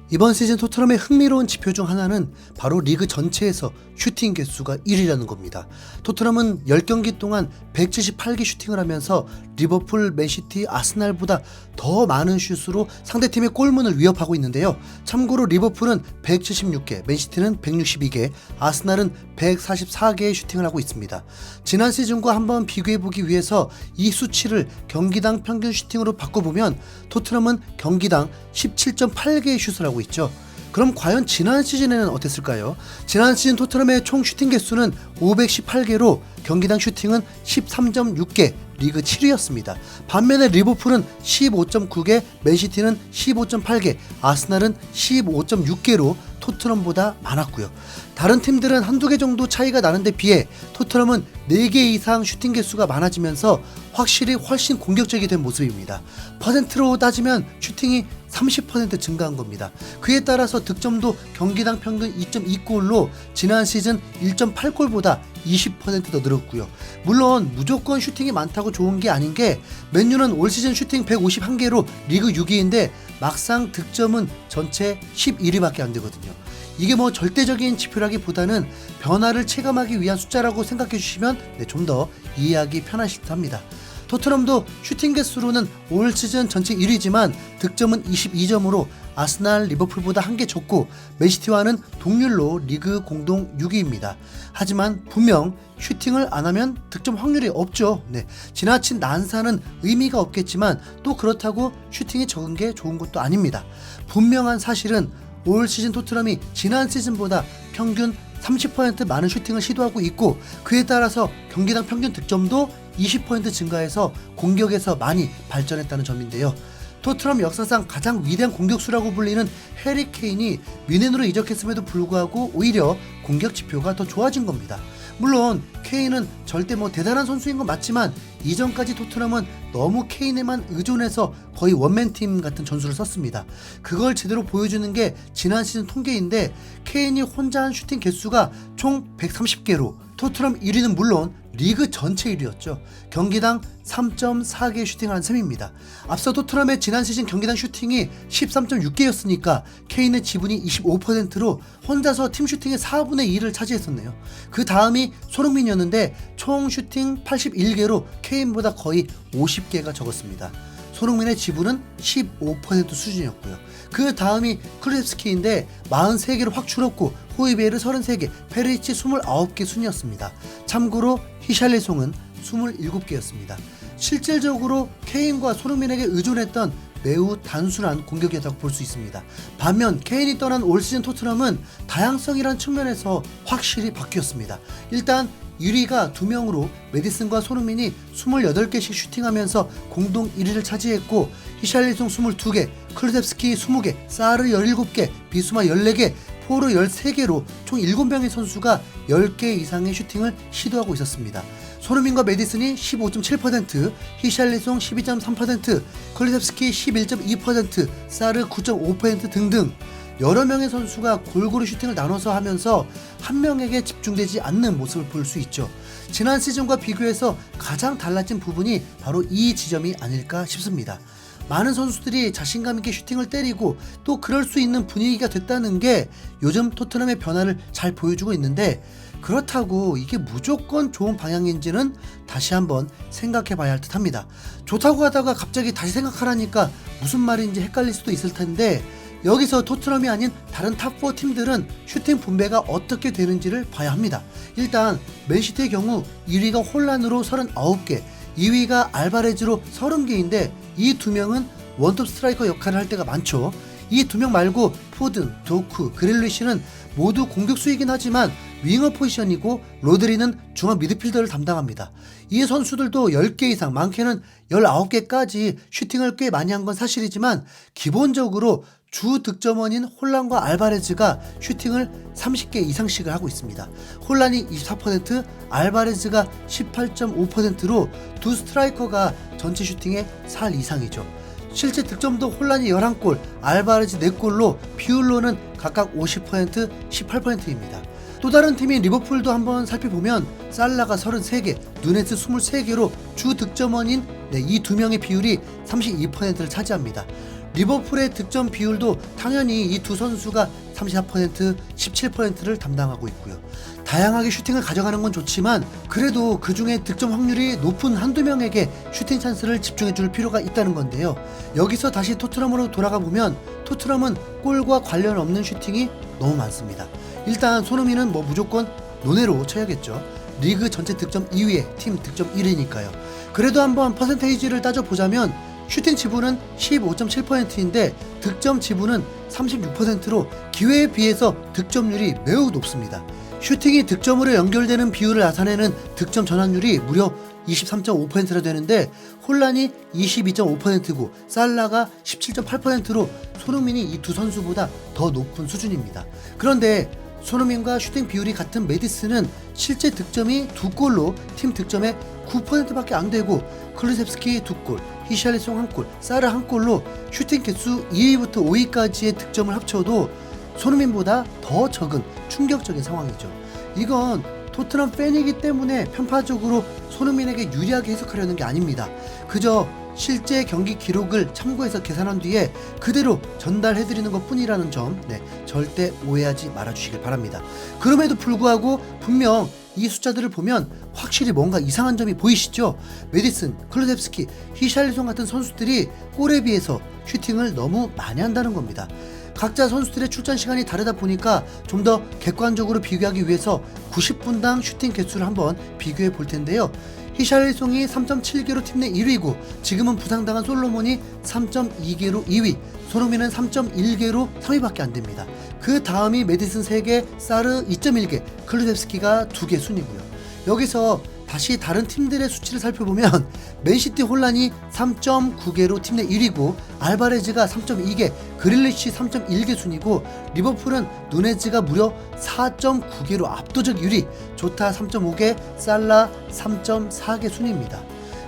이번 시즌 토트넘의 흥미로운 지표 중 하나는 바로 리그 전체에서 슈팅 개수가 1위라는 겁니다. 토트넘은 10경기 동안 178개 슈팅을 하면서 리버풀, 맨시티, 아스날보다 더 많은 슛으로 상대팀의 골문을 위협하고 있는데요. 참고로 리버풀은 176개, 맨시티는 162개, 아스날은 144개의 슈팅을 하고 있습니다. 지난 시즌과 한번 비교해보기 위해서 이 수치를 경기당 평균 슈팅으로 바꿔보면 토트넘은 경기당 17.8개의 슛을 하고 있죠. 그럼 과연 지난 시즌에는 어땠을까요? 지난 시즌 토트넘의 총 슈팅 개수는 518개로 경기당 슈팅은 13.6개, 리그 7위였습니다. 반면에 리버풀은 15.9개, 맨시티는 15.8개, 아스날은 15.6개로 토트넘보다 많았고요. 다른 팀들은 한두 개 정도 차이가 나는데 비해 토트넘은 4개 이상 슈팅 개수가 많아지면서 확실히 훨씬 공격적이 된 모습입니다. 퍼센트로 따지면 슈팅이 30% 증가한 겁니다. 그에 따라서 득점도 경기당 평균 2.2골로 지난 시즌 1.8골보다 20% 더 늘었고요. 물론 무조건 슈팅이 많다고 좋은 게 아닌 게 맨유는 올 시즌 슈팅 151개로 리그 6위인데 막상 득점은 전체 11위밖에 안 되거든요. 이게 뭐 절대적인 지표라기보다는 변화를 체감하기 위한 숫자라고 생각해 주시면 좀 더 이해하기 편하실 듯 합니다. 토트넘도 슈팅 개수로는 올 시즌 전체 1위지만 득점은 22점으로 아스날, 리버풀보다 한 개 적고 맨시티와는 동률로 리그 공동 6위입니다. 하지만 분명 슈팅을 안 하면 득점 확률이 없죠. 지나친 난사는 의미가 없겠지만 또 그렇다고 슈팅이 적은 게 좋은 것도 아닙니다. 분명한 사실은 올 시즌 토트넘이 지난 시즌보다 평균 30% 많은 슈팅을 시도하고 있고 그에 따라서 경기당 평균 득점도 20% 증가해서 공격에서 많이 발전했다는 점인데요. 토트넘 역사상 가장 위대한 공격수라고 불리는 해리 케인이 뮌헨으로 이적했음에도 불구하고 오히려 공격 지표가 더 좋아진 겁니다. 물론 케인은 절대 대단한 선수인 건 맞지만 이전까지 토트넘은 너무 케인에만 의존해서 거의 원맨팀 같은 전술을 썼습니다. 그걸 제대로 보여주는 게 지난 시즌 통계인데 케인이 혼자 한 슈팅 개수가 총 130개로 토트넘 1위는 물론 리그 전체 1위였죠. 경기당 3.4개 슈팅을 한 셈입니다. 앞서 토트넘의 지난 시즌 경기당 슈팅이 13.6개였으니까 케인의 지분이 25%로 혼자서 팀 슈팅의 4분의 1을 차지했었네요. 그 다음이 손흥민이었는데 총 슈팅 81개로 케인보다 거의 50개가 적었습니다. 손흥민의 지분은 15% 수준이었고요. 그 다음이 클루셉스키인데 43개로 확 줄었고 호이베르 33개, 페리치 29개 순이었습니다. 참고로 히샬리송은 27개였습니다. 실질적으로 케인과 손흥민에게 의존했던 매우 단순한 공격이었다고 볼 수 있습니다. 반면 케인이 떠난 올 시즌 토트넘은 다양성이란 측면에서 확실히 바뀌었습니다. 일단 1위가 2명으로 메디슨과 손흥민이 28개씩 슈팅하면서 공동 1위를 차지했고 히샬리송 22개, 클루셉스키 20개, 사르 17개, 비수마 14개, 포르 13개로 총 7명의 선수가 10개 이상의 슈팅을 시도하고 있었습니다. 손흥민과 메디슨이 15.7%, 히샬리송 12.3%, 클루셉스키 11.2%, 사르 9.5% 등등 여러 명의 선수가 골고루 슈팅을 나눠서 하면서 한 명에게 집중되지 않는 모습을 볼 수 있죠. 지난 시즌과 비교해서 가장 달라진 부분이 바로 이 지점이 아닐까 싶습니다. 많은 선수들이 자신감 있게 슈팅을 때리고 또 그럴 수 있는 분위기가 됐다는 게 요즘 토트넘의 변화를 잘 보여주고 있는데 그렇다고 이게 무조건 좋은 방향인지는 다시 한번 생각해 봐야 할 듯 합니다. 좋다고 하다가 갑자기 다시 생각하라니까 무슨 말인지 헷갈릴 수도 있을 텐데 여기서 토트넘이 아닌 다른 탑4 팀들은 슈팅 분배가 어떻게 되는지를 봐야 합니다. 일단 맨시티의 경우 1위가 홀란으로 39개, 2위가 알바레즈로 30개인데 이 두 명은 원톱 스트라이커 역할을 할 때가 많죠. 이 두 명 말고 포든, 도쿠, 그릴리시는 모두 공격수이긴 하지만 윙어 포지션이고 로드리는 중앙 미드필더를 담당합니다. 이 선수들도 10개 이상, 많게는 19개까지 슈팅을 꽤 많이 한 건 사실이지만 기본적으로 주 득점원인 홀란과 알바레즈가 슈팅을 30개 이상씩을 하고 있습니다. 홀란이 24%, 알바레즈가 18.5%로 두 스트라이커가 전체 슈팅의 4 이상이죠. 실제 득점도 홀란이 11골, 알바레즈 4골로 비율로는 각각 50%, 18%입니다. 또 다른 팀인 리버풀도 한번 살펴보면 살라가 33개, 누네스 23개로 주 득점원인 이 두 명의 비율이 32%를 차지합니다. 리버풀의 득점 비율도 당연히 이 두 선수가 34%, 17%를 담당하고 있고요. 다양하게 슈팅을 가져가는 건 좋지만 그래도 그 중에 득점 확률이 높은 한두 명에게 슈팅 찬스를 집중해 줄 필요가 있다는 건데요. 여기서 다시 토트넘으로 돌아가 보면 토트넘은 골과 관련 없는 슈팅이 너무 많습니다. 일단 손흥민은 무조건 논외로 쳐야겠죠. 리그 전체 득점 2위에 팀 득점 1위니까요. 그래도 한번 퍼센테이지를 따져보자면 슈팅 지분은 15.7%인데 득점 지분은 36%로 기회에 비해서 득점률이 매우 높습니다. 슈팅이 득점으로 연결되는 비율을 나타내는 득점 전환율이 무려 23.5%나 되는데 혼란이 22.5%고 살라가 17.8%로 손흥민이 이 두 선수보다 더 높은 수준입니다. 그런데 손흥민과 슈팅 비율이 같은 메디슨은 실제 득점이 2골로 팀 득점의 9%밖에 안 되고 클루셉스키 2골, 히샬리송 1골, 사르 1골로 슈팅 개수 2위부터 5위까지의 득점을 합쳐도 손흥민보다 더 적은 충격적인 상황이죠. 이건 토트넘 팬이기 때문에 편파적으로 손흥민에게 유리하게 해석하려는 게 아닙니다. 그저 실제 경기 기록을 참고해서 계산한 뒤에 그대로 전달해드리는 것 뿐이라는 점 절대 오해하지 말아주시길 바랍니다. 그럼에도 불구하고 분명 이 숫자들을 보면 확실히 뭔가 이상한 점이 보이시죠? 메디슨, 클루셉스키, 히샬리송 같은 선수들이 골에 비해서 슈팅을 너무 많이 한다는 겁니다. 각자 선수들의 출전 시간이 다르다 보니까 좀 더 객관적으로 비교하기 위해서 90분당 슈팅 개수를 한번 비교해 볼 텐데요. 히샬리송이 3.7개로 팀 내 1위고 지금은 부상당한 솔로몬이 3.2개로 2위, 손흥민은 3.1개로 3위밖에 안 됩니다. 그 다음이 메디슨 3개, 사르 2.1개, 클루셉스키가 2개 순이고요. 여기서 다시 다른 팀들의 수치를 살펴보면 맨시티 혼란이 3.9개로 팀 내 1위고 알바레즈가 3.2개, 그릴리시 3.1개 순이고 리버풀은 누네즈가 무려 4.9개로 압도적 1위, 조타 3.5개, 살라 3.4개 순입니다.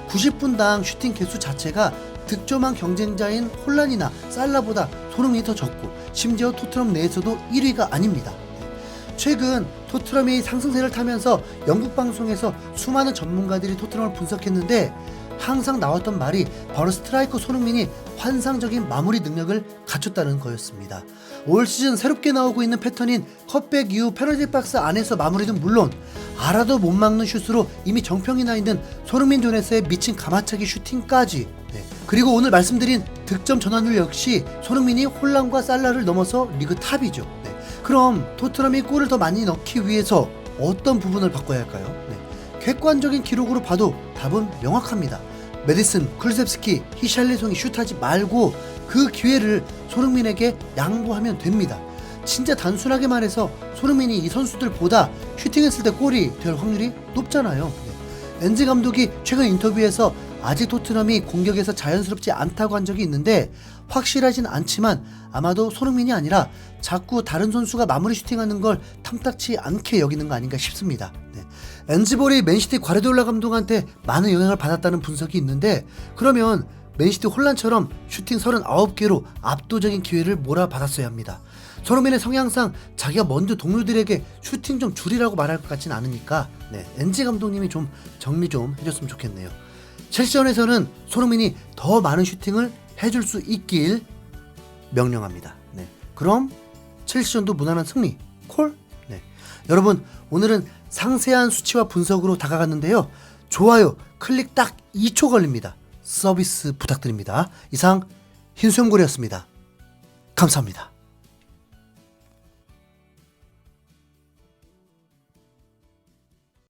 90분당 슈팅 개수 자체가 득점한 경쟁자인 혼란이나 살라보다 손흥민이 더 적고 심지어 토트넘 내에서도 1위가 아닙니다. 최근 토트넘이 상승세를 타면서 영국 방송에서 수많은 전문가들이 토트넘을 분석했는데 항상 나왔던 말이 바로 스트라이커 손흥민이 환상적인 마무리 능력을 갖췄다는 거였습니다. 올 시즌 새롭게 나오고 있는 패턴인 컷백 이후 페널티 박스 안에서 마무리는 물론 알아도 못 막는 슛으로 이미 정평이 나 있는 손흥민 존에서의 미친 가마차기 슈팅까지 그리고 오늘 말씀드린 득점 전환율 역시 손흥민이 혼란과 살라를 넘어서 리그 탑이죠. 그럼 토트넘이 골을 더 많이 넣기 위해서 어떤 부분을 바꿔야 할까요? 객관적인 기록으로 봐도 답은 명확합니다. 메디슨, 클루셉스키, 히샬리송이 슛하지 말고 그 기회를 손흥민에게 양보하면 됩니다. 진짜 단순하게 말해서 손흥민이 이 선수들보다 슈팅했을 때 골이 될 확률이 높잖아요. 엔즈 감독이 최근 인터뷰에서 아직 토트넘이 공격에서 자연스럽지 않다고 한 적이 있는데 확실하진 않지만 아마도 손흥민이 아니라 자꾸 다른 선수가 마무리 슈팅하는 걸 탐탁치 않게 여기는 거 아닌가 싶습니다. 엔즈볼이 맨시티 과르디올라 감독한테 많은 영향을 받았다는 분석이 있는데 그러면 맨시티 혼란처럼 슈팅 39개로 압도적인 기회를 몰아받았어야 합니다. 손흥민의 성향상 자기가 먼저 동료들에게 슈팅 좀 줄이라고 말할 것 같진 않으니까 엔즈 감독님이 좀 정리 좀 해줬으면 좋겠네요. 첼시전에서는 손흥민이 더 많은 슈팅을 해줄 수 있길 명령합니다. 그럼 첼시전도 무난한 승리 콜? 여러분 오늘은 상세한 수치와 분석으로 다가갔는데요. 좋아요 클릭 딱 2초 걸립니다. 서비스 부탁드립니다. 이상 흰수염고래였습니다. 감사합니다.